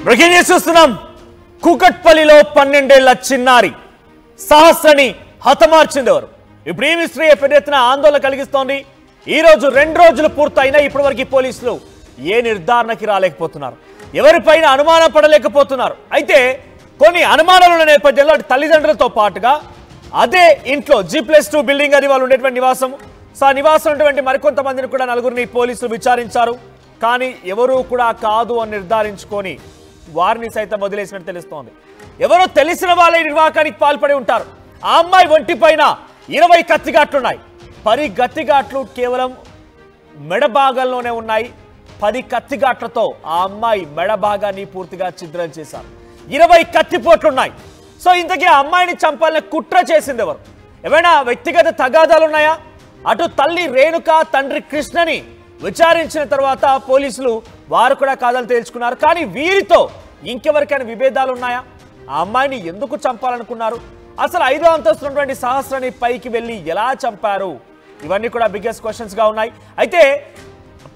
Breaking news చూస్తున్నాం. కూకట్పల్లిలో 12 ఏళ్ల చిన్నారి సహస్రని హతమార్చింది ఎవరు? ఇప్పుడు ఈ మిస్టరీ పెద్ద ఎత్తున ఆందోళన కలిగిస్తోంది. ఈ రోజు 2 రోజులు పూర్తయినా ఇప్పటివరకు పోలీసులు ఏ నిర్ధారణకి రాలేకపోతున్నారు, ఎవరిపైన అనుమానం పడలేకపోతున్నారు. అయితే కొన్ని అనుమానాల నేపథ్యంలో తల్లిదండ్రులతో పాటుగా అదే ఇంట్లో G+2 బిల్డింగ్ అది వాళ్ళు ఉండేటువంటి నివాసం. సో ఆ నివాసం ఉన్నటువంటి మరికొంతమందిని కూడా 4గురిని పోలీసులు విచారించారు. కానీ ఎవరూ కూడా కాదు అని నిర్ధారించుకొని వారిని సైతం వదిలేసినట్టు తెలుస్తోంది. ఎవరో తెలిసిన వాళ్ళే నిర్వాకానికి పాల్పడి ఉంటారు. ఆ అమ్మాయి ఒంటి పైన 20 కత్తిగాట్లున్నాయి. 10 కత్తిగాట్లు కేవలం మెడ భాగంలోనే ఉన్నాయి. 10 కత్తిగాట్లతో ఆ అమ్మాయి మెడ భాగాన్ని పూర్తిగా ఛిద్రం చేశారు. 20 కత్తిపోట్లున్నాయి. సో ఇంతకీ ఆ అమ్మాయిని చంపాలని కుట్ర చేసింది ఎవరు? ఏమైనా వ్యక్తిగత తగాదాలు ఉన్నాయా? అటు తల్లి రేణుక, తండ్రి కృష్ణని విచారించిన తర్వాత పోలీసులు వారు కూడా కాదని తేల్చుకున్నారు. కానీ వీరితో ఇంకెవరికైనా విభేదాలు ఉన్నాయా? ఆ అమ్మాయిని ఎందుకు చంపాలనుకున్నారు? అసలు 5వ అంతస్తు ఉన్నటువంటి సహస్రని పైకి వెళ్ళి ఎలా చంపారు? ఇవన్నీ కూడా బిగ్గెస్ట్ క్వశ్చన్స్ గా ఉన్నాయి. అయితే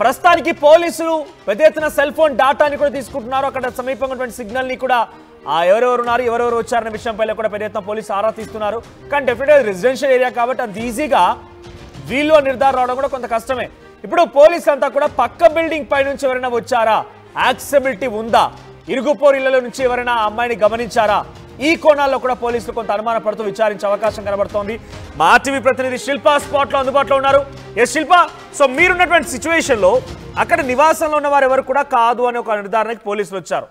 ప్రస్తుతానికి పోలీసులు పెద్ద ఎత్తున సెల్ ఫోన్ డాటాని కూడా తీసుకుంటున్నారు. అక్కడ సమీపంగా ఉన్నటువంటి సిగ్నల్ ని కూడా ఎవరెవరు ఉన్నారు, ఎవరెవరు వచ్చారనే విషయంపై కూడా పెద్ద ఎత్తున పోలీసులు ఆరా తీస్తున్నారు. కానీ డెఫినెట్గా రెసిడెన్షియల్ ఏరియా కాబట్టి అంత ఈజీగా వీళ్ళు నిర్ధారణ రావడం కూడా కొంత కష్టమే. ఇప్పుడు పోలీసులు అంతా కూడా పక్క బిల్డింగ్ పై నుంచి ఎవరైనా వచ్చారా, యాక్సెసిబిలిటీ ఉందా, ఇరుగుపోరు ఇళ్ల నుంచి ఎవరైనా అమ్మాయిని గమనించారా, ఈ కోణాల్లో కూడా పోలీసులు కొంత అనుమాన పడుతూ విచారించే అవకాశం కనబడుతోంది. మా టీవీ ప్రతినిధి శిల్ప స్పాట్ లో అందుబాటులో ఉన్నారు. ఎస్ శిల్ప, సో మీరున్నటువంటి సిచ్యువేషన్ లో అక్కడ నివాసంలో ఉన్న వారు ఎవరు కూడా కాదు అని ఒక నిర్ధారణకి పోలీసులు వచ్చారు.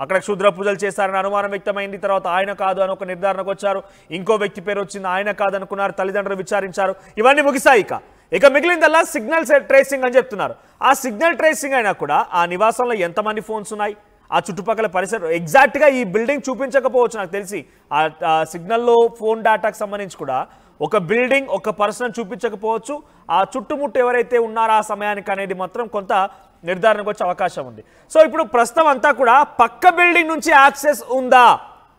అక్కడ క్షుద్ర పూజలు చేశారని అనుమానం వ్యక్తమైంది. తర్వాత ఆయన కాదు అని ఒక నిర్ధారణకు వచ్చారు. ఇంకో వ్యక్తి పేరు వచ్చింది, ఆయన కాదనుకున్నారు. తల్లిదండ్రులు విచారించారు. ఇవన్నీ ముగిసాయి. ఇక మిగిలిందల్లా సిగ్నల్ ట్రేసింగ్ అని చెప్తున్నారు. ఆ సిగ్నల్ ట్రేసింగ్ అయినా కూడా ఆ నివాసంలో ఎంతమంది ఫోన్స్ ఉన్నాయి, ఆ చుట్టుపక్కల పరిసరం ఎగ్జాక్ట్గా ఈ బిల్డింగ్ చూపించకపోవచ్చు. నాకు తెలిసి ఆ సిగ్నల్లో ఫోన్ డేటాకు సంబంధించి కూడా ఒక బిల్డింగ్, ఒక పర్సన్ చూపించకపోవచ్చు. ఆ చుట్టుముట్టు ఎవరైతే ఉన్నారో ఆ సమయానికి అనేది మాత్రం కొంత నిర్ధారణకు వచ్చే అవకాశం ఉంది. సో ఇప్పుడు ప్రస్తుతం అంతా కూడా పక్క బిల్డింగ్ నుంచి యాక్సెస్ ఉందా,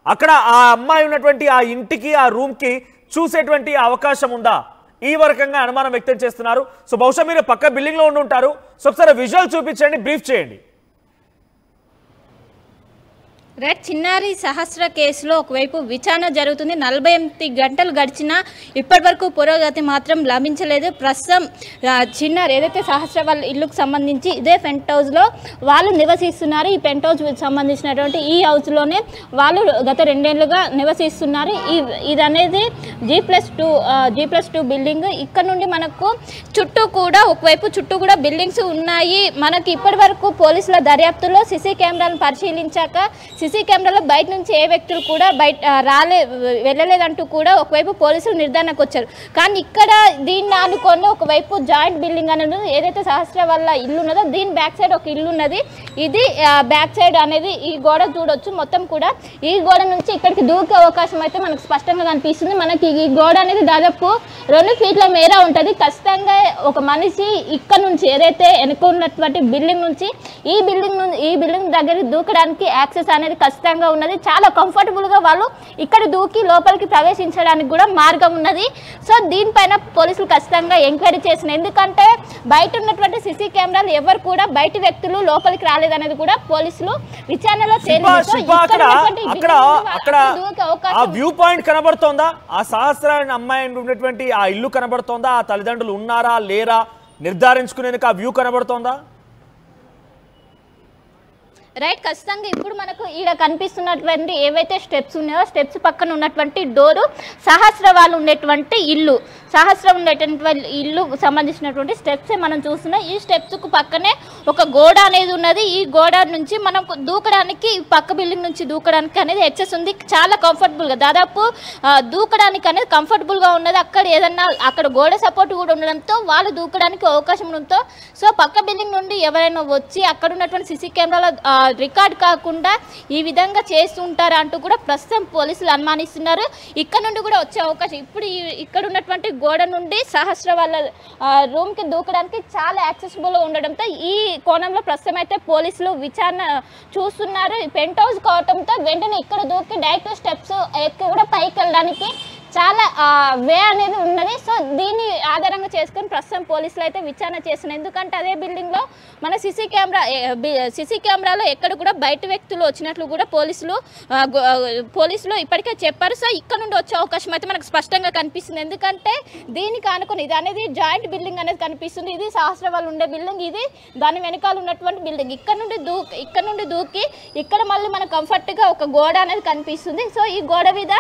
అక్కడ ఆ అమ్మాయి ఉన్నటువంటి ఆ ఇంటికి, ఆ రూమ్కి చూసేటువంటి అవకాశం ఉందా, ఈ రకంగా అనుమానం వ్యక్తం చేస్తున్నారు. సో బహుశా మీరు పక్క బిల్డింగ్లో ఉండి ఉంటారు. సో ఒకసారి విజువల్ చూపించండి, బ్రీఫ్ చేయండి. రైట్, చిన్నారి సహస్ర కేసులో ఒకవైపు విచారణ జరుగుతుంది. 48 గంటలు గడిచినా ఇప్పటి వరకు పురోగతి మాత్రం లభించలేదు. ప్రస్తుతం చిన్నారి ఏదైతే సహస్ర వాళ్ళ ఇల్లుకు సంబంధించి ఇదే పెంట్ హౌస్లో వాళ్ళు నివసిస్తున్నారు. ఈ పెంట్ హౌస్ సంబంధించినటువంటి ఈ హౌస్లోనే వాళ్ళు గత 2 ఏళ్లుగా నివసిస్తున్నారు. ఇది అనేది G+2 బిల్డింగ్. ఇక్కడ నుండి మనకు చుట్టూ కూడా బిల్డింగ్స్ ఉన్నాయి. మనకి ఇప్పటి వరకు పోలీసుల దర్యాప్తులో సీసీ కెమెరాలను పరిశీలించాక సీసీ కెమెరాలో బయట నుంచి ఏ వ్యక్తులు కూడా వెళ్ళలేదంటూ కూడా ఒకవైపు పోలీసులు నిర్ధారణకు వచ్చారు. కానీ ఇక్కడ దీన్ని ఆనుకొని ఒకవైపు జాయింట్ బిల్డింగ్ అనేది ఏదైతే సహస్ర వాళ్ళ ఇల్లు ఉన్నదో దీని బ్యాక్ సైడ్ ఒక ఇల్లు ఉన్నది. ఇది బ్యాక్ సైడ్ అనేది ఈ గోడ చూడొచ్చు. మొత్తం కూడా ఈ గోడ నుంచి ఇక్కడికి దూకే అవకాశం అయితే మనకు స్పష్టంగా కనిపిస్తుంది. మనకి ఈ గోడ అనేది దాదాపు 2 ఫీట్ల మేర ఉంటుంది. ఖచ్చితంగా ఒక మనిషి ఇక్కడ నుంచి ఏదైతే వెనుకున్నటువంటి బిల్డింగ్ నుంచి ఈ బిల్డింగ్ దగ్గర దూకడానికి యాక్సెస్ అనేది ఖచ్చితంగా ఉన్నది. చాలా కంఫర్టబుల్గా వాళ్ళు ఇక్కడ దూకి లోపలికి ప్రవేశించడానికి కూడా మార్గం ఉన్నది. సో దీనిపైన పోలీసులు ఖచ్చితంగా ఎంక్వైరీ చేసిన, ఎందుకంటే బయట ఉన్నటువంటి సీసీ కెమెరాలు ఎవరు కూడా బయట వ్యక్తులు లోపలికి రాలేదనేది కూడా పోలీసులు విచారణలో వ్యూ పాయింట్ కనబడుతోందా? ఆ సహస్ర అమ్మాయి ఉన్నటువంటి ఆ ఇల్లు కనబడుతోందా? ఆ తల్లిదండ్రులు ఉన్నారా లేరా నిర్ధారించుకునేందుకు ఆ వ్యూ కనబడుతోందా? రైట్, ఖచ్చితంగా ఇప్పుడు మనకు ఈడ కనిపిస్తున్నటువంటి ఏవైతే స్టెప్స్ ఉన్నాయో స్టెప్స్ పక్కన ఉన్నటువంటి డోరు సహస్ర వాళ్ళు ఉండేటువంటి ఇల్లు సంబంధించినటువంటి స్టెప్సే మనం చూస్తున్నాం. ఈ స్టెప్స్కు పక్కనే ఒక గోడ అనేది ఉన్నది. ఈ గోడ నుంచి మనం దూకడానికి పక్క బిల్డింగ్ నుంచి దూకడానికి అనేది యాక్సెస్ ఉంది. చాలా కంఫర్టబుల్గా దాదాపు దూకడానికి అనేది కంఫర్టబుల్గా ఉన్నది. అక్కడ గోడ సపోర్ట్ కూడా ఉండడంతో వాళ్ళు దూకడానికి అవకాశం ఉండడంతో సో పక్క బిల్డింగ్ నుండి ఎవరైనా వచ్చి అక్కడ ఉన్నటువంటి సీసీ కెమెరాల రికార్డ్ కాకుండా ఈ విధంగా చేస్తుంటారా అంటూ కూడా ప్రస్తుతం పోలీసులు అనుమానిస్తున్నారు. ఇక్కడ నుండి కూడా వచ్చే అవకాశం ఇప్పుడు ఇక్కడ ఉన్నటువంటి గోడ నుండి సహస్ర వాళ్ళ రూమ్కి దూకడానికి చాలా యాక్సెసిబుల్ ఉండడంతో ఈ కోణంలో ప్రస్తుతం అయితే పోలీసులు విచారణ చూస్తున్నారు. పెంట్ హౌస్ కావడంతో వెంటనే ఇక్కడ దూకి డైరెక్ట్ స్టెప్స్ ఎక్కి కూడా పైకి వెళ్ళడానికి చాలా వే అనేది ఉన్నది. సో దీన్ని ఆధారంగా చేసుకొని ప్రస్తుతం పోలీసులు అయితే విచారణ చేస్తున్నారు. ఎందుకంటే అదే బిల్డింగ్లో మన సీసీ కెమెరాలో ఎక్కడ కూడా బయట వ్యక్తులు వచ్చినట్లు కూడా పోలీసులు ఇప్పటికే చెప్పారు. సో ఇక్కడ నుండి వచ్చే అవకాశం అయితే మనకు స్పష్టంగా కనిపిస్తుంది. ఎందుకంటే దీనికి ఆనుకొని ఇది అనేది జాయింట్ బిల్డింగ్ అనేది కనిపిస్తుంది. ఇది సహస్ర వాళ్ళు ఉండే బిల్డింగ్, ఇది దాని వెనకాల ఉన్నటువంటి బిల్డింగ్. ఇక్కడ నుండి దూకి ఇక్కడ మళ్ళీ మనకు కంఫర్ట్గా ఒక గోడ అనేది కనిపిస్తుంది. సో ఈ గోడ మీద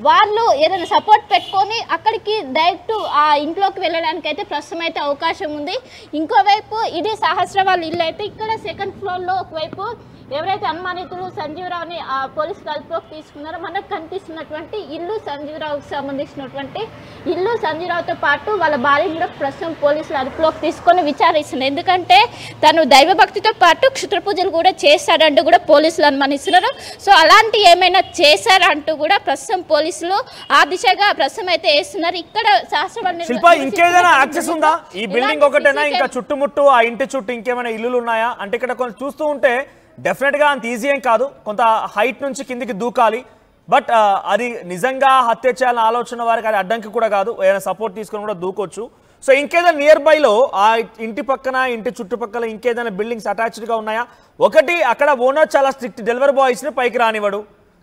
వాళ్ళు ఏదైనా సపోర్ట్ పెట్టుకొని అక్కడికి డైరెక్ట్ ఆ ఇంట్లోకి వెళ్ళడానికి అయితే ప్రస్తుతం అయితే అవకాశం ఉంది. ఇంకోవైపు ఇది సహస్ర వాళ్ళ ఇల్లు అయితే ఇక్కడ సెకండ్ ఫ్లోర్లో ఒకవైపు ఎవరైతే అనుమానితులు సంజీవరావుని పోలీసులు అదుపులోకి తీసుకున్నారో మనకు కనిపిస్తున్నటువంటి ఇల్లు సంజీవరావుకి సంబంధించినటువంటి ఇల్లు. సంజీవరావుతో పాటు వాళ్ళ భార్యను కూడా ప్రస్తుతం పోలీసులు అదుపులోకి తీసుకొని విచారిస్తున్నారు. ఎందుకంటే తను దైవభక్తితో పాటు క్షుద్ర పూజలు కూడా చేశాడంటూ కూడా పోలీసులు అనుమానిస్తున్నారు. సో అలాంటి ఏమైనా చేశారంటూ కూడా ప్రస్తుతం పోలీసులు ఆ దిశగా ప్రస్తుతం అయితే వేస్తున్నారు. ఇక్కడ శిల్ప ఇంకేదైనా యాక్సెస్ ఉందా? ఈ బిల్డింగ్ ఒకటేనా, ఇంకా చుట్టుముట్టు ఆ ఇంటి చుట్టూ ఇంకేమైనా ఇల్లులు ఉన్నాయా? అంటే ఇక్కడ కొంచెం చూస్తూ ఉంటే డెఫినెట్గా అంత ఈజీ ఏం కాదు, కొంత హైట్ నుంచి కిందికి దూకాలి. బట్ అది నిజంగా హత్య చేయాలని ఆలోచన వారికి అది అడ్డంకి కూడా కాదు, ఏదైనా సపోర్ట్ తీసుకొని కూడా దూకొచ్చు. సో ఇంకేదైనా నియర్ బైలో ఆ ఇంటి పక్కన ఇంటి చుట్టుపక్కల ఇంకేదైనా బిల్డింగ్స్ అటాచ్డ్గా ఉన్నాయా? ఒకటి అక్కడ ఓనర్ చాలా స్ట్రిక్ట్, డెలివరీ బాయ్స్ని పైకి రానివ్వడు.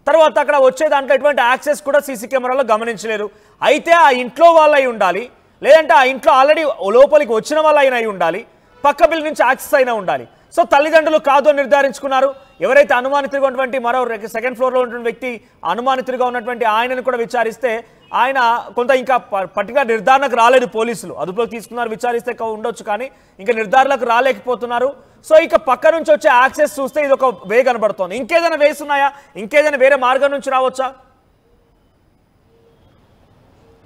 తర్వాత అక్కడ వచ్చే దాంట్లో ఎటువంటి యాక్సెస్ కూడా సీసీ కెమెరాలో గమనించలేరు. అయితే ఆ ఇంట్లో వాళ్ళు అయి ఉండాలి, లేదంటే ఆ ఇంట్లో ఆల్రెడీ లోపలికి వచ్చిన వాళ్ళు అయినా అయి ఉండాలి, పక్క బిల్డింగ్ నుంచి యాక్సెస్ అయినా ఉండాలి. సో తల్లిదండ్రులు కాదు అని నిర్ధారించుకున్నారు. ఎవరైతే అనుమానితుడిగా ఉన్నటువంటి మరో సెకండ్ ఫ్లోర్లో ఉన్నటువంటి వ్యక్తి అనుమానితుడిగా ఉన్నటువంటి ఆయనను కూడా విచారిస్తే ఆయన కొంత ఇంకా పర్టికులర్ నిర్ధారణకు రాలేదు. పోలీసులు అదుపులోకి తీసుకున్నారు, విచారిస్తే ఉండొచ్చు, కానీ ఇంకా నిర్ధారణకు రాలేకపోతున్నారు. సో ఇక పక్క నుంచి వచ్చే యాక్సెస్ చూస్తే ఇది ఒక వే కనబడుతోంది. ఇంకేదైనా వేస్ ఉన్నాయా? ఇంకేదైనా వేరే మార్గం నుంచి రావచ్చా?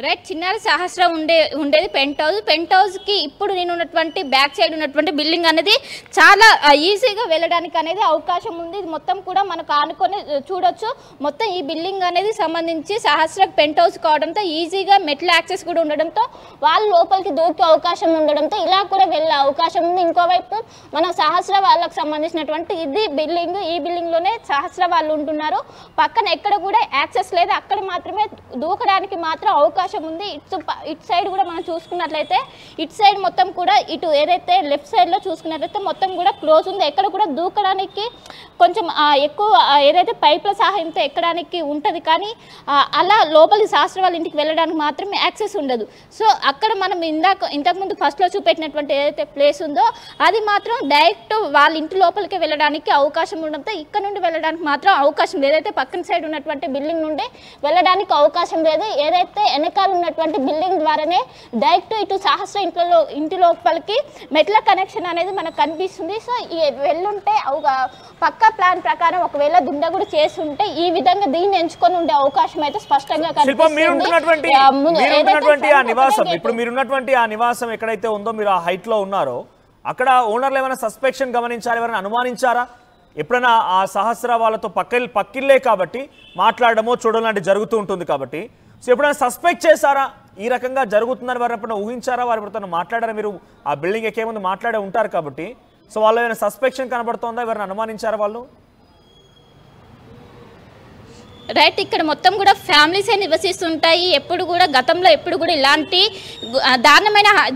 రైట్, చిన్నారి సహస్ర ఉండేది పెంట్ హౌస్కి ఇప్పుడు నేను ఉన్నటువంటి బ్యాక్ సైడ్ ఉన్నటువంటి బిల్డింగ్ అనేది చాలా ఈజీగా వెళ్ళడానికి అనేది అవకాశం ఉంది. ఇది మొత్తం కూడా మనకు ఆనుకొని చూడొచ్చు. మొత్తం ఈ బిల్డింగ్ అనేది సంబంధించి సహస్ర పెంట్ హౌస్ కావడంతో ఈజీగా మెట్ల యాక్సెస్ కూడా ఉండడంతో వాళ్ళు లోపలికి దూకే అవకాశం ఉండడంతో ఇలా కూడా వెళ్ళే అవకాశం ఉంది. ఇంకోవైపు మన సహస్ర వాళ్ళకు సంబంధించినటువంటి ఇది బిల్డింగ్, ఈ బిల్డింగ్లోనే సహస్ర వాళ్ళు ఉంటున్నారు. పక్కన ఎక్కడ కూడా యాక్సెస్ లేదు, అక్కడ మాత్రమే దూకడానికి మాత్రం అవకాశం ఉంది. ఇటు సైడ్ కూడా మనం చూసుకున్నట్లయితే ఇటు సైడ్ మొత్తం కూడా ఇటు ఏదైతే లెఫ్ట్ సైడ్లో చూసుకున్నట్లయితే మొత్తం కూడా క్లోజ్ ఉంది. ఎక్కడ కూడా దూకడానికి కొంచెం ఎక్కువ ఏదైతే పైప్ల సహాయంతో ఎక్కడానికి ఉంటుంది, కానీ అలా లోపలి శాస్త్ర వాళ్ళ ఇంటికి వెళ్ళడానికి మాత్రమే యాక్సెస్ ఉండదు. సో అక్కడ మనం ఇంతకుముందు ఫస్ట్లో చూపెట్టినటువంటి ఏదైతే ప్లేస్ ఉందో అది మాత్రం డైరెక్ట్ వాళ్ళ ఇంటి లోపలికి వెళ్ళడానికి అవకాశం ఉండడంతో ఇక్కడ నుండి వెళ్ళడానికి మాత్రం అవకాశం లేదు. ఏదైతే పక్కన సైడ్ ఉన్నటువంటి బిల్డింగ్ నుండి వెళ్ళడానికి అవకాశం లేదు. ఏదైతే వెనకాల ఉన్నటువంటి బిల్డింగ్ ద్వారానే డైరెక్ట్ ఇటు సహస్ర ఇంటి లోపలికి మెట్ల కనెక్షన్ అనేది మనకు కనిపిస్తుంది. సో ఈ వెళ్ళుంటే పక్క ప్లాన్ ప్రకారం ఒకవేళ దుండగుడు చేసి ఉంటే ఈ విధంగా దీన్ని ఎంచుకొని ఉండే అవకాశం అయితే స్పష్టంగా కనిపిస్తుంది. ఇప్పుడు మీరున్నటువంటి ఆ నివాసం ఎక్కడైతే ఉందో, మీరు ఆ హైట్ లో ఉన్నారో, అక్కడ ఓనర్లు ఏమైనా సస్పెక్షన్ గమనించారా, ఎవరైనా అనుమానించారా? ఎప్పుడైనా ఆ సహస్ర వాళ్ళతో పక్కిల్లే కాబట్టి మాట్లాడడమో చూడడం లాంటి జరుగుతూ ఉంటుంది కాబట్టి, సో ఎప్పుడైనా సస్పెక్ట్ చేశారా ఈ రకంగా జరుగుతుందని? వారు ఎప్పుడైనా ఊహించారా? వారు ఎప్పుడైనా మాట్లాడారా? మీరు ఆ బిల్డింగ్ ఎక్కే ముందు మాట్లాడే ఉంటారు కాబట్టి, సో వాళ్ళు ఏమైనా సస్పెక్షన్ కనబడుతుందా? ఎవరైనా అనుమానించారా వాళ్ళు? రైట్, ఇక్కడ మొత్తం కూడా ఫ్యామిలీసే నివసిస్తుంటాయి. ఎప్పుడు కూడా గతంలో ఎప్పుడు కూడా ఇలాంటి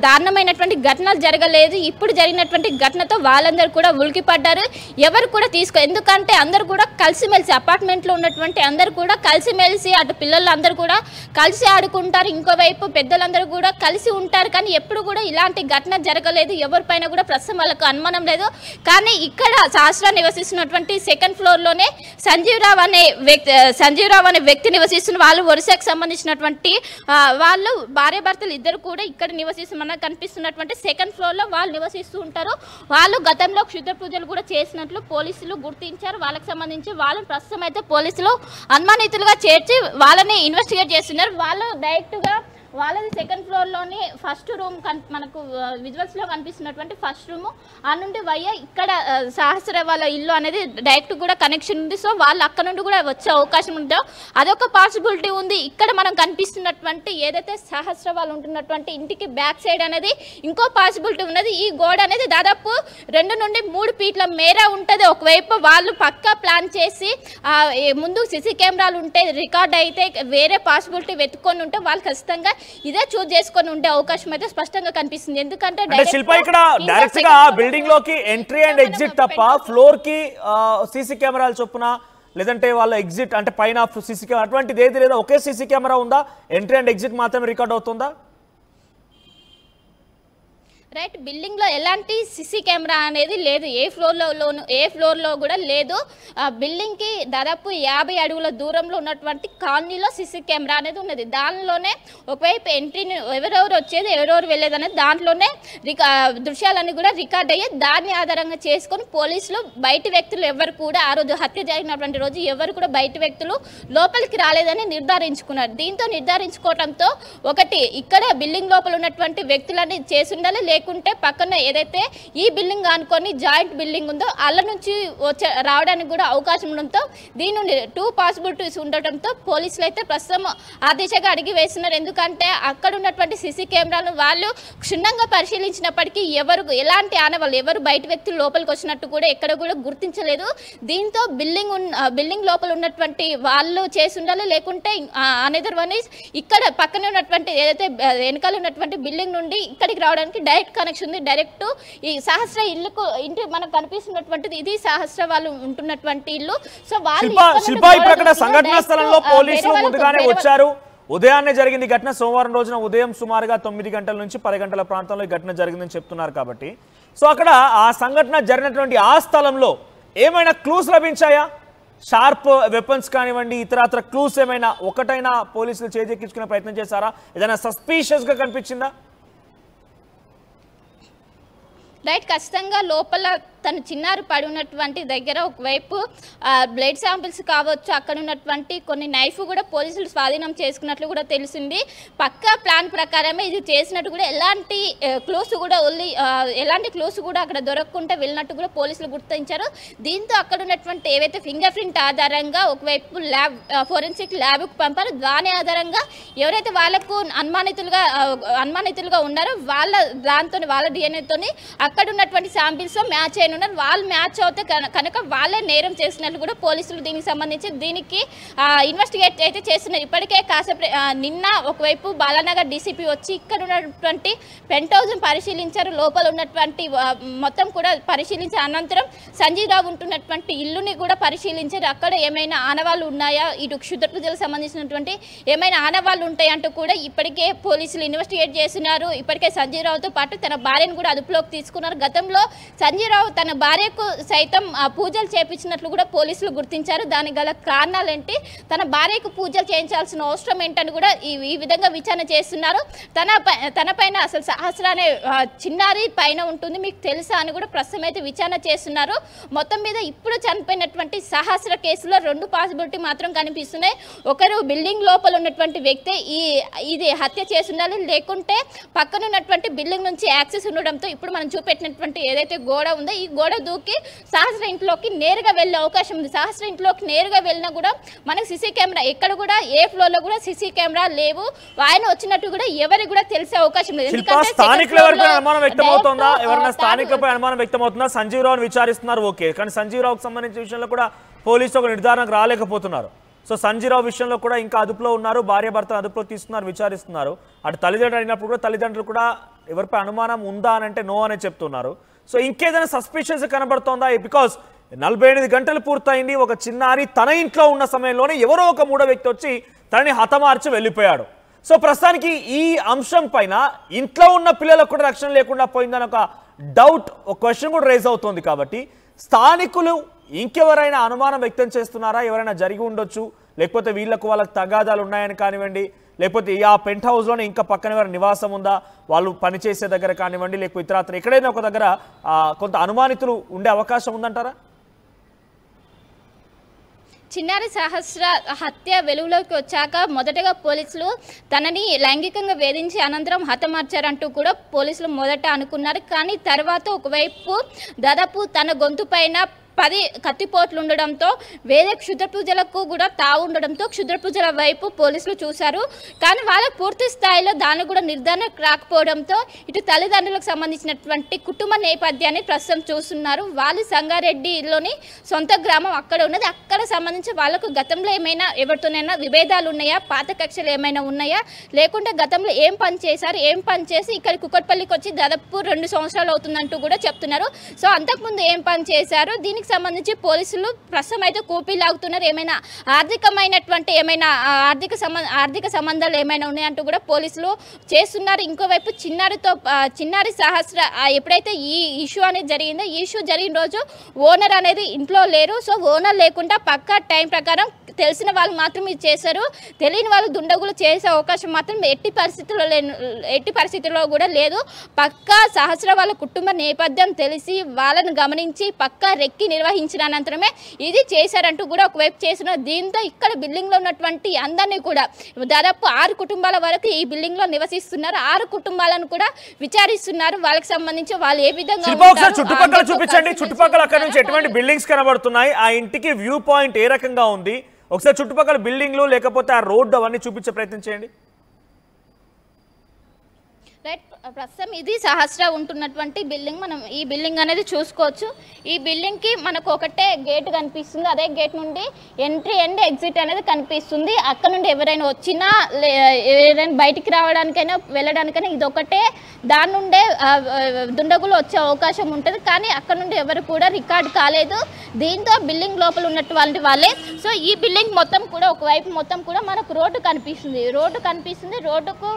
దారుణమైనటువంటి ఘటనలు జరగలేదు. ఇప్పుడు జరిగినటువంటి ఘటనతో వాళ్ళందరూ కూడా ఉలికిపడ్డారు. ఎవరు కూడా ఎందుకంటే అందరూ కూడా కలిసిమెలిసి అపార్ట్మెంట్లో ఉన్నటువంటి అందరూ కూడా కలిసిమెలిసి అటు పిల్లలు అందరూ కూడా కలిసి ఆడుకుంటారు, ఇంకోవైపు పెద్దలందరూ కూడా కలిసి ఉంటారు. కానీ ఎప్పుడు కూడా ఇలాంటి ఘటన జరగలేదు. ఎవరిపైన కూడా ప్రస్తుతం వాళ్ళకు అనుమానం లేదు. కానీ ఇక్కడ శాస్త్ర నివసిస్తున్నటువంటి సెకండ్ ఫ్లోర్లోనే సంజీవరావు అనే వ్యక్తి నివసిస్తున్న వాళ్ళు వరుసకు సంబంధించినటువంటి వాళ్ళు భార్యాభర్తలు ఇద్దరు కూడా ఇక్కడ మనకు కనిపిస్తున్నటువంటి సెకండ్ ఫ్లోర్లో వాళ్ళు నివసిస్తూ ఉంటారు. వాళ్ళు గతంలో క్షుద్ర పూజలు కూడా చేసినట్లు పోలీసులు గుర్తించారు. వాళ్ళకి సంబంధించి వాళ్ళని ప్రస్తుతం అయితే పోలీసులు అనుమానితులుగా చేర్చి వాళ్ళని ఇన్వెస్టిగేట్ చేస్తున్నారు. వాళ్ళు డైరెక్ట్గా వాళ్ళది సెకండ్ ఫ్లోర్లోని ఫస్ట్ రూమ్ మనకు విజువల్స్లో కనిపిస్తున్నటువంటి ఫస్ట్ రూమ్ ఆ నుండి ఇక్కడ సహస్ర వాళ్ళ ఇల్లు అనేది డైరెక్ట్ కూడా కనెక్షన్ ఉంది. సో వాళ్ళు అక్కడ నుండి కూడా వచ్చే అవకాశం ఉందో అదొక పాసిబిలిటీ ఉంది. ఇక్కడ మనం కనిపిస్తున్నటువంటి ఏదైతే సహస్ర వాళ్ళు ఉంటున్నటువంటి ఇంటికి బ్యాక్ సైడ్ అనేది ఇంకో పాసిబిలిటీ ఉన్నది. ఈ గోడ అనేది దాదాపు 2 నుండి 3 ఫీట్ల మేర ఉంటుంది. ఒకవైపు వాళ్ళు పక్కా ప్లాన్ చేసి ముందు సిసి కెమెరాలు ఉంటే రికార్డ్ అయితే వేరే పాసిబిలిటీ వెతుక్కొని ఉంటే వాళ్ళు ఖచ్చితంగా ఇదే చూస్ చేసుకొని ఉండే అవకాశం అయితే స్పష్టంగా కనిపిస్తుంది. ఎందుకంటే శిల్ప ఇక్కడ డైరెక్ట్ గా బిల్డింగ్ లోకి ఎంట్రీ అండ్ ఎగ్జిట్ తప్ప ఫ్లోర్ కి సీసీ కెమెరాలు చొప్పున లేదంటే వాళ్ళ ఎగ్జిట్ అంటే పైన సీసీ కెమెరా అటువంటిది ఏది లేదా ఒకే సీసీ కెమెరా ఉందా? ఎంట్రీ అండ్ ఎగ్జిట్ మాత్రమే రికార్డ్ అవుతుందా? రైట్, బిల్డింగ్లో ఎలాంటి సిసి కెమెరా అనేది లేదు. ఏ ఫ్లోర్లో కూడా లేదు. బిల్డింగ్కి దాదాపు 50 అడుగుల దూరంలో ఉన్నటువంటి కాలనీలో సిసి కెమెరా అనేది ఉన్నది. దానిలోనే ఒకవైపు ఎంట్రీని ఎవరెవరు వచ్చేది ఎవరెవరు వెళ్ళేది అనేది దాంట్లోనే దృశ్యాలన్నీ కూడా రికార్డ్ అయ్యి దాన్ని ఆధారంగా చేసుకొని పోలీసులు బయటి వ్యక్తులు ఎవరు కూడా ఆ రోజు హత్య జరిగినటువంటి రోజు ఎవరు కూడా బయటి వ్యక్తులు లోపలికి రాలేదని నిర్ధారించుకున్నారు. దీంతో నిర్ధారించుకోవడంతో ఒకటి ఇక్కడ బిల్డింగ్ లోపల ఉన్నటువంటి వ్యక్తులని చేసి ఉండాలి, లేకుంటే పక్కన ఏదైతే ఈ బిల్డింగ్ అనుకొని జాయింట్ బిల్డింగ్ ఉందో అల్ల నుంచి రావడానికి కూడా అవకాశం ఉండడంతో దీని నుండి 2 పాసిబిలిటీస్ ఉండటంతో పోలీసులు అయితే ప్రస్తుతం ఆ దిశగా అడిగి వేస్తున్నారు. ఎందుకంటే అక్కడ ఉన్నటువంటి సిసి కెమెరాలను వాళ్ళు క్షుణ్ణంగా పరిశీలించినప్పటికీ ఎలాంటి ఆనవాళ్ళు ఎవరు బయట వ్యక్తులు లోపలికి వచ్చినట్టు కూడా ఎక్కడ కూడా గుర్తించలేదు. దీంతో బిల్డింగ్ లోపల ఉన్నటువంటి వాళ్ళు చేసి ఉండాలి, లేకుంటే అనదర్ వన్ ఈజ్ ఇక్కడ పక్కన ఉన్నటువంటి ఏదైతే వెనకాల ఉన్నటువంటి బిల్డింగ్ నుండి ఇక్కడికి రావడానికి డైరెక్ట్ కనెక్షన్ ఉంది. డైరెక్ట్ ఈ సహస్ర ఇంటి మనకు కనిపిస్తున్నటువంటిది ఇది సహస్ర వాళ్ళు ఉంటున్నటువంటి ఇల్లు. సో వాళ్ళు సంఘటనా స్థలంలో పోలీసులు ముందుగానే వచ్చారు. ఉదయాన్నే జరిగింది ఘటన. సోమవారం రోజున ఉదయం సుమారుగా 9 గంటల నుంచి 10 గంటల ప్రాంతంలో ఈ ఘటన జరిగిందని చెప్తున్నారు కాబట్టి సో అక్కడ ఆ సంఘటన జరిగినటువంటి ఆ స్థలంలో ఏమైనా క్లూస్ లభించాయా? షార్ప్ వెపన్స్ కానివ్వండి, ఇతరత్ర క్లూస్ ఏమైనా ఒకటైనా పోలీసులు చేజెక్కించుకునే ప్రయత్నం చేశారా? ఏదైనా సస్పీషియస్ గా కనిపించిందా? రైట్, ఖచ్చితంగా లోపల తను చిన్నారి పడి ఉన్నటువంటి దగ్గర ఒకవైపు బ్లడ్ శాంపిల్స్ కావచ్చు, అక్కడ ఉన్నటువంటి కొన్ని నైఫ్ కూడా పోలీసులు స్వాధీనం చేసుకున్నట్లు కూడా తెలిసింది. పక్కా ప్లాన్ ప్రకారమే ఇది చేసినట్టు కూడా ఎలాంటి క్లూస్ కూడా అక్కడ దొరకకుండా వెళ్ళినట్టు కూడా పోలీసులు గుర్తించారు. దీంతో అక్కడ ఉన్నటువంటి ఏవైతే ఫింగర్ ప్రింట్ ఆధారంగా ఒకవైపు ఫోరెన్సిక్ ల్యాబ్కు పంపారు. దాని ఆధారంగా ఎవరైతే వాళ్ళకు అనుమానితులుగా ఉన్నారో వాళ్ళ డిఎన్ఏతోని అక్కడ ఉన్నటువంటి శాంపిల్స్ మ్యాచ్ అయిన ఉన్నారు. వాళ్ళు మ్యాచ్ అవుతే కనుక వాళ్ళే నేరం చేసినట్లు కూడా పోలీసులు దీనికి సంబంధించి ఇన్వెస్టిగేట్ అయితే చేస్తున్నారు. ఇప్పటికే నిన్న ఒకవైపు బాలానగర్ డీసీపీ వచ్చి ఇక్కడ ఉన్నటువంటి పెంట్ హౌస్ను పరిశీలించారు. లోపల ఉన్నటువంటి మొత్తం కూడా పరిశీలించిన అనంతరం సంజయ్ రావు ఉంటున్నటువంటి ఇల్లుని కూడా పరిశీలించారు. అక్కడ ఏమైనా ఆనవాళ్ళు ఉన్నాయా, ఇటు క్షుద్ర పూజలకు సంబంధించినటువంటి ఏమైనా ఆనవాళ్ళు ఉంటాయంటూ కూడా ఇప్పటికే పోలీసులు ఇన్వెస్టిగేట్ చేస్తున్నారు. ఇప్పటికే సంజయ్ రావుతో పాటు తన భార్యను కూడా అదుపులోకి తీసుకున్నారు. గతంలో సంజయ్ రావు తన భార్యకు సైతం పూజలు చేయించినట్లు కూడా పోలీసులు గుర్తించారు. దానికి గల కారణాలేంటి, తన భార్యకు పూజలు చేయించాల్సిన అవసరం ఏంటని కూడా ఈ విధంగా విచారణ చేస్తున్నారు. తన పైన అసలు సహస్ర అనే చిన్నారి పైన ఉంటుంది మీకు తెలుసా అని కూడా ప్రస్తుతం అయితే విచారణ చేస్తున్నారు. మొత్తం మీద ఇప్పుడు చనిపోయినటువంటి సహస్ర కేసులో 2 పాసిబిలిటీ మాత్రం కనిపిస్తున్నాయి. ఒకరు బిల్డింగ్ లోపల ఉన్నటువంటి వ్యక్తి ఇది హత్య చేసి ఉండాలి, లేకుంటే పక్కన ఉన్నటువంటి బిల్డింగ్ నుంచి యాక్సెస్ ఉండడంతో ఇప్పుడు మనం చూపెట్టినటువంటి ఏదైతే గోడ ఉందో ఈ గోడ దూకి సహస్ర ఇంట్లోకి నేరుగా వెళ్ళే అవకాశం ఉంది. సహస్ర ఇంట్లోకి నేరుగా వెళ్ళినా కూడా మనకు సిసి కెమెరా ఎక్కడ కూడా ఏ ఫ్లోర్ లో కూడా సిసి కెమెరా లేవు. ఆయన వచ్చినట్టు కూడా ఎవరికి కూడా తెలిసే అవకాశం లేదు. స్థానికులపై అనుమానం వ్యక్తమవుతుందా? సంజీవ్ రావుని విచారిస్తున్నారు, ఓకే, కానీ సంజీవ్ రావుకి సంబంధించిన విషయంలో కూడా పోలీసులు ఒక నిర్ధారణకు రాలేకపోతున్నారు. సో సంజయ్ రావు విషయంలో కూడా ఇంకా అదుపులో ఉన్నారు, భార్య భర్తను అదుపులో తీస్తున్నారు, విచారిస్తున్నారు. అటు తల్లిదండ్రులు అయినప్పుడు కూడా తల్లిదండ్రులు కూడా ఎవరిపై అనుమానం ఉందా అని అంటే నో అనే చెప్తున్నారు. సో ఇంకేదైనా సస్పిషన్స్ కనబడుతోందా? బికాస్ 48 గంటలు పూర్తయింది. ఒక చిన్నారి తన ఇంట్లో ఉన్న సమయంలోనే ఎవరో ఒక మూడో వ్యక్తి వచ్చి తనని హతమార్చి వెళ్ళిపోయాడు. సో ప్రస్తుతానికి ఈ అంశం పైన ఇంట్లో ఉన్న పిల్లలకు కూడా రక్షణ లేకుండా పోయిందని ఒక డౌట్, ఒక క్వశ్చన్ కూడా రేజ్ అవుతోంది. కాబట్టి స్థానికులు ఇంకెవరైనా అనుమానం వ్యక్తం చేస్తున్నారా? ఎవరైనా జరిగి ఉండొచ్చు, లేకపోతే వాళ్ళకి తగాదాలు ఉన్నాయని కానివ్వండి, లేకపోతే ఆ పెంట్ హౌస్లోనే ఇంకా పక్కన ఎవరైనా నివాసం ఉందా, వాళ్ళు పనిచేసే దగ్గర కానివ్వండి, లేకపోతే ఇతరత్ర ఎక్కడైనా ఒక దగ్గర కొంత అనుమానితులు ఉండే అవకాశం ఉందంటారా? చిన్నారి సహస్ర హత్య వెలుగులోకి వచ్చాక మొదటగా పోలీసులు తనని లైంగికంగా వేధించి అనంతరం హతమార్చారంటూ కూడా పోలీసులు మొదట అనుకున్నారు. కానీ తర్వాత ఒకవైపు దాదాపు తన గొంతు పైన 10 కత్తిపోట్లు ఉండడంతో వేరే క్షుద్ర పూజలకు కూడా ఉండడంతో క్షుద్ర పూజల వైపు పోలీసులు చూశారు. కానీ వాళ్ళకు పూర్తి స్థాయిలో దాన్ని కూడా నిర్ధారణ రాకపోవడంతో ఇటు తల్లిదండ్రులకు సంబంధించినటువంటి కుటుంబ నేపథ్యాన్ని ప్రస్తుతం చూస్తున్నారు. వాళ్ళు సంగారెడ్డిలోని సొంత గ్రామం అక్కడ ఉన్నది. అక్కడ సంబంధించి వాళ్ళకు గతంలో ఏమైనా ఎవరితోనైనా విభేదాలు ఉన్నాయా, పాత కక్షలు ఏమైనా ఉన్నాయా, లేకుంటే గతంలో ఏం పని చేశారు, ఏం పని చేసి ఇక్కడ కుక్కట్పల్లికి వచ్చి దాదాపు 2 సంవత్సరాలు అవుతుందంటూ కూడా చెప్తున్నారు. సో అంతకుముందు ఏం పని చేశారు, దీనికి సంబంధించి పోలీసులు ప్రస్తుతం అయితే కూపీ లాగుతున్నారు. ఏమైనా ఆర్థికమైనటువంటి ఏమైనా ఆర్థిక సంబంధాలు ఏమైనా ఉన్నాయంటూ కూడా పోలీసులు చేస్తున్నారు. ఇంకోవైపు చిన్నారి సహస్ర ఎప్పుడైతే ఈ ఇష్యూ అనేది జరిగిందో, ఈ ఇష్యూ జరిగిన రోజు ఓనర్ అనేది ఇంట్లో లేరు. సో ఓనర్ లేకుండా పక్కా టైం ప్రకారం తెలిసిన వాళ్ళు మాత్రం ఇది చేశారు. తెలియని వాళ్ళు దుండగులు చేసే అవకాశం మాత్రం ఎట్టి పరిస్థితుల్లో కూడా లేదు. పక్కా సహస్ర వాళ్ళ కుటుంబ నేపథ్యం తెలిసి వాళ్ళను గమనించి పక్కా రెక్కి నిర్వహించిన అనంతరమే ఇది చేశారంటూ కూడా ఒకవైపు చేస్తున్నారు. దీంతో ఇక్కడ బిల్డింగ్లో ఉన్నటువంటి అందరినీ కూడా దాదాపు 6 కుటుంబాల వరకు ఈ బిల్డింగ్లో నివసిస్తున్నారు. 6 కుటుంబాలను కూడా విచారిస్తున్నారు. వాళ్ళకి సంబంధించి వాళ్ళు ఏ విధంగా చుట్టుపక్కల చూపించండి. చుట్టుపక్కల అక్కడ నుంచి ఎటువంటి బిల్డింగ్స్ కనబడుతున్నాయి, ఆ ఇంటికి వ్యూ పాయింట్ ఏ రకంగా ఉంది, ఒకసారి చుట్టుపక్కల బిల్డింగ్లు లేకపోతే ఆ రోడ్డు అవన్నీ చూపించే ప్రయత్నం చేయండి. రైట్, ప్రస్తుతం ఇది సహస్ర ఉంటున్నటువంటి బిల్డింగ్. మనం ఈ బిల్డింగ్ అనేది చూసుకోవచ్చు. ఈ బిల్డింగ్కి మనకు ఒకటే గేట్ కనిపిస్తుంది. అదే గేట్ నుండి ఎంట్రీ అండ్ ఎగ్జిట్ అనేది కనిపిస్తుంది. అక్కడ నుండి ఎవరైనా వచ్చినా ఎవరైనా బయటికి రావడానికైనా వెళ్ళడానికైనా ఇది ఒకటే దాని నుండే దుండగులు వచ్చే అవకాశం ఉంటుంది. కానీ అక్కడ నుండి ఎవరు కూడా రికార్డ్ కాలేదు. దీంతో బిల్డింగ్ లోపల ఉన్నటువంటి వాళ్ళే. సో ఈ బిల్డింగ్ మొత్తం కూడా ఒకవైపు మొత్తం కూడా మనకు రోడ్డు కనిపిస్తుంది. రోడ్డుకు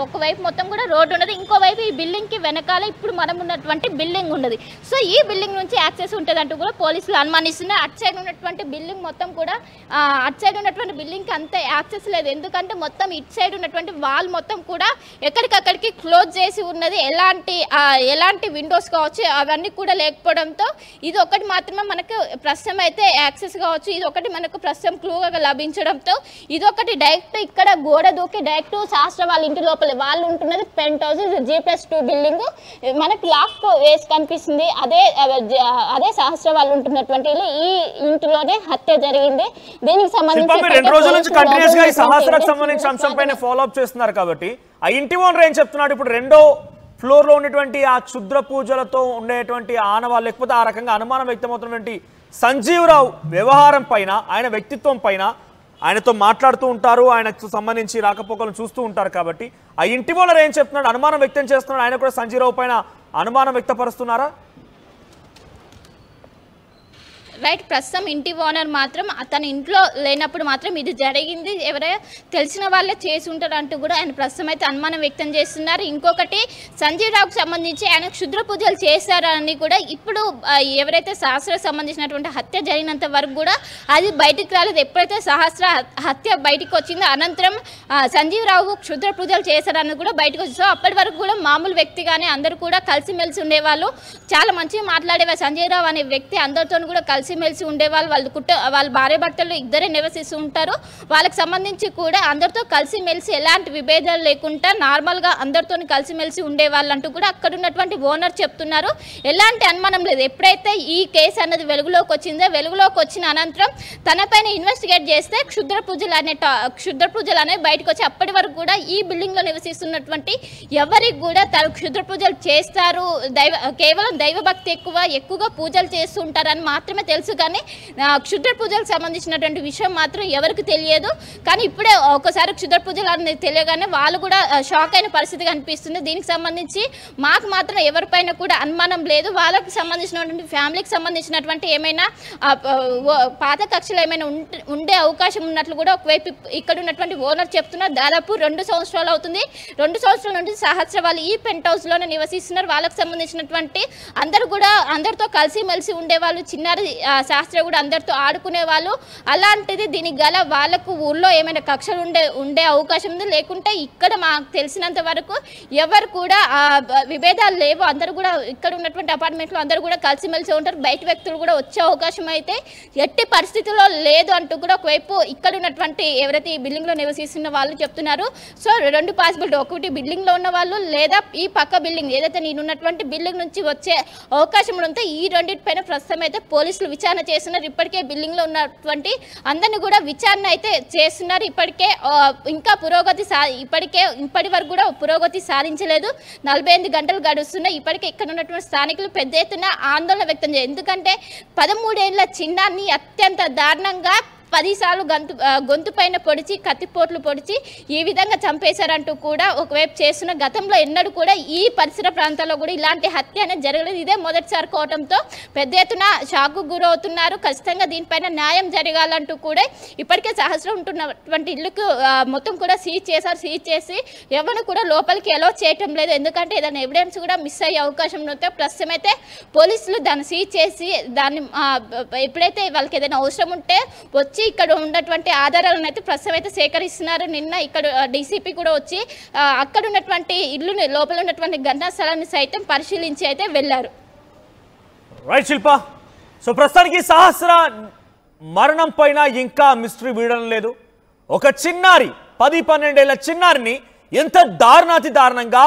ఒకవైపు మొత్తం కూడా రోడ్డు ఉన్నది. ఇంకోవైపు ఈ బిల్డింగ్కి వెనకాల ఇప్పుడు మనం ఉన్నటువంటి బిల్డింగ్ ఉన్నది. సో ఈ బిల్డింగ్ నుంచి యాక్సెస్ ఉంటుంది అంటూ కూడా పోలీసులు అనుమానిస్తున్నారు. అటు సైడ్ ఉన్నటువంటి బిల్డింగ్ మొత్తం కూడా అటు సైడ్ ఉన్నటువంటి బిల్డింగ్కి అంత యాక్సెస్ లేదు. ఎందుకంటే మొత్తం ఇటు సైడ్ ఉన్నటువంటి వాల్ మొత్తం కూడా ఎక్కడికక్కడికి క్లోజ్ చేసి ఉన్నది. ఎలాంటి విండోస్ కావచ్చు అవన్నీ కూడా లేకపోవడంతో ఇది ఒకటి మాత్రమే మనకు ప్రస్తుతం అయితే యాక్సెస్ కావచ్చు. ఇది ఒకటి మనకు ప్రస్తుతం క్లూగా లభించడంతో ఇది ఒకటి డైరెక్ట్ ఇక్కడ గోడ దూకి డైరెక్ట్ శాస్త్ర వాళ్ళ ఇంటి లోపల వాళ్ళు ఉంటున్నది పెంట్ హౌస్ G+2 బిల్డింగ్. మనకి లాక్ వేసి కనిపిస్తుంది. అదే సహస్ర వాళ్ళు ఉంటున్నటువంటి ఈ ఇంటిలోనే హత్య జరిగింది. దీనికి సంబంధించి 2 రోజుల నుంచి కంటిన్యూస్ గా ఈ సహస్రకు సంబంధించిన అంశం పైన ఫాలో అప్ చేస్తున్నారు కాబట్టి ఆ ఇంటి ఓనర్ ఏం చెప్తున్నాడు, ఇప్పుడు 2వ ఫ్లోర్ లో ఉన్నటువంటి ఆ క్షుద్ర పూజలతో ఉండేటువంటి ఆనవాళ్ళు లేకపోతే ఆ రకంగా అనుమానం వ్యక్తమవుతున్నటువంటి సంజీవరావు వ్యవహారం పైన, ఆయన వ్యక్తిత్వం పైన, ఆయనతో మాట్లాడుతూ ఉంటారు, ఆయనకు సంబంధించి రాకపోకలను చూస్తూ ఉంటారు కాబట్టి ఆ ఇంటి ఓనర్ ఏం చెప్తున్నాడు, అనుమానం వ్యక్తం చేస్తున్నాడు, ఆయన కూడా సంజీవరావు పైన అనుమానం వ్యక్తపరుస్తున్నారా? రైట్, ప్రస్తుతం ఇంటి ఓనర్ మాత్రం తన ఇంట్లో లేనప్పుడు మాత్రం ఇది జరిగింది, ఎవరైనా తెలిసిన వాళ్ళే చేసి ఉంటారు అంటూ కూడా ఆయన ప్రస్తుతం అయితే అనుమానం వ్యక్తం చేస్తున్నారు. ఇంకొకటి సంజీవరావుకు సంబంధించి ఆయన క్షుద్ర పూజలు చేశారని కూడా ఇప్పుడు ఎవరైతే సహస్రకు సంబంధించినటువంటి హత్య జరిగినంత వరకు కూడా అది బయటికి రాలేదు. ఎప్పుడైతే సహస్ర హత్య బయటికి వచ్చిందో అనంతరం సంజీవరావు క్షుద్ర పూజలు చేశారని కూడా బయటకు వచ్చింది. సో అప్పటి వరకు కూడా మామూలు వ్యక్తిగానే అందరూ కూడా కలిసిమెలిసి ఉండేవాళ్ళు, చాలా మంచిగా మాట్లాడేవారు. సంజీవరావు అనే వ్యక్తి అందరితో కూడా కలిసిమెలిసి ఉండేవాళ్ళు. వాళ్ళ భార్య భర్తలు ఇద్దరే నివసిస్తూ ఉంటారు. వాళ్ళకి సంబంధించి కూడా అందరితో కలిసిమెలిసి ఎలాంటి విభేదాలు లేకుండా నార్మల్గా అందరితో కలిసిమెలిసి ఉండేవాళ్ళు అంటూ కూడా అక్కడ ఉన్నటువంటి ఓనర్ చెప్తున్నారు. ఎలాంటి అనుమానం లేదు. ఎప్పుడైతే ఈ కేసు అన్నది వెలుగులోకి వచ్చిన అనంతరం తనపైన ఇన్వెస్టిగేట్ చేస్తే క్షుద్ర పూజలు అనేవి బయటకు వచ్చి అప్పటి వరకు కూడా ఈ బిల్డింగ్లో నివసిస్తున్నటువంటి ఎవరికి కూడా తను క్షుద్ర పూజలు చేస్తారు, కేవలం దైవభక్తి ఎక్కువగా పూజలు చేస్తూ ఉంటారని మాత్రమే తెలుసు. కానీ క్షుద్ర పూజలకు సంబంధించినటువంటి విషయం మాత్రం ఎవరికి తెలియదు. కానీ ఇప్పుడే ఒకసారి క్షుద్ర పూజలు అనేది తెలియగానే వాళ్ళు కూడా షాక్ అయిన పరిస్థితి కనిపిస్తుంది. దీనికి సంబంధించి మాకు మాత్రం ఎవరిపైన కూడా అనుమానం లేదు. వాళ్ళకి సంబంధించినటువంటి ఫ్యామిలీకి సంబంధించినటువంటి ఏమైనా పాత కక్షలు ఏమైనా ఉండే అవకాశం ఉన్నట్లు కూడా ఒకవైపు ఇక్కడ ఉన్నటువంటి ఓనర్ చెప్తున్నారు. దాదాపు 2 సంవత్సరాలు అవుతుంది. 2 సంవత్సరాల నుండి సహస్ర వాళ్ళు ఈ పెంట్ హౌస్లోనే నివసిస్తున్నారు. వాళ్ళకి సంబంధించినటువంటి అందరూ కూడా అందరితో కలిసిమెలిసి ఉండేవాళ్ళు. చిన్నారి శాస్త్రి కూడా అందరితో ఆడుకునే వాళ్ళు. అలాంటిది దీనికి గల వాళ్ళకు ఊళ్ళో ఏమైనా కక్షలు ఉండే అవకాశం ఉంది. లేకుంటే ఇక్కడ మాకు తెలిసినంత వరకు ఎవరు కూడా విభేదాలు లేవు. అందరూ కూడా ఇక్కడ ఉన్నటువంటి అపార్ట్మెంట్లో అందరూ కూడా కలిసిమెలిసి ఉంటారు. బయట వ్యక్తులు కూడా వచ్చే అవకాశం అయితే ఎట్టి పరిస్థితుల్లో లేదు అంటూ కూడా ఒకవైపు ఇక్కడ ఉన్నటువంటి ఎవరైతే ఈ బిల్డింగ్లో నివసిస్తున్న వాళ్ళు చెప్తున్నారు. సో రెండు పాసిబిలిటీ, ఒకటి బిల్డింగ్లో ఉన్న వాళ్ళు లేదా ఈ పక్క బిల్డింగ్ ఏదైతే నేనున్నటువంటి బిల్డింగ్ నుంచి వచ్చే అవకాశం ఉంటే ఈ రెండింటిపైన ప్రస్తుతం అయితే పోలీసులు విచారణ చేస్తున్నారు. ఇప్పటికే బిల్డింగ్లో ఉన్నటువంటి అందరినీ కూడా విచారణ అయితే చేస్తున్నారు. ఇప్పటికే ఇంకా ఇప్పటి వరకు కూడా పురోగతి సాధించలేదు. 48 గంటలు గడుస్తున్నాయి. ఇప్పటికే ఇక్కడ ఉన్నటువంటి స్థానికులు పెద్ద ఎత్తున ఆందోళన వ్యక్తం చేయాలి. ఎందుకంటే 13 ఏళ్ల చిన్నాన్ని అత్యంత దారుణంగా 10 సార్లు గొంతు పైన పొడిచి కత్తిపోట్లు పొడిచి ఈ విధంగా చంపేశారంటూ కూడా ఒకవైపు చేస్తున్న. గతంలో ఎన్నడూ కూడా ఈ పరిసర ప్రాంతాల్లో కూడా ఇలాంటి హత్య అనేది జరగలేదు. ఇదే మొదటిసారి కోవటంతో పెద్ద ఎత్తున షాకు గురవుతున్నారు. ఖచ్చితంగా దీనిపైన న్యాయం జరగాలంటూ కూడా ఇప్పటికే సహస్రం ఉంటున్నటువంటి ఇల్లుకు మొత్తం కూడా సీజ్ చేశారు. సీజ్ చేసి ఎవరు కూడా లోపలికి ఎలో చేయటం లేదు. ఎందుకంటే ఏదైనా ఎవిడెన్స్ కూడా మిస్ అయ్యే అవకాశం ఉంటే ప్రస్తుతం అయితే పోలీసులు దాన్ని సీజ్ చేసి దాన్ని ఎప్పుడైతే వాళ్ళకి ఏదైనా అవసరం ఉంటే వచ్చి ఇక్కడ ఉన్నటువంటి ఆధారాలను అయితే ప్రస్తుతం అయితే సేకరిస్తున్నారు. నిన్న ఇక్కడ డీసీపీ కూడా వచ్చి అక్కడ ఉన్నటువంటి ఇల్లుని లోపల ఉన్నటువంటి ఘటనా స్థలాన్ని సైతం పరిశీలించి అయితే వెళ్ళారు. రైట్ శిల్ప, సో ప్రస్తుతానికి సహస్ర మరణం పైన ఇంకా మిస్టరీ వీడడం లేదు. ఒక చిన్నారి 10-12 ఏళ్ల చిన్నారిని ఎంత దారుణాతి దారుణంగా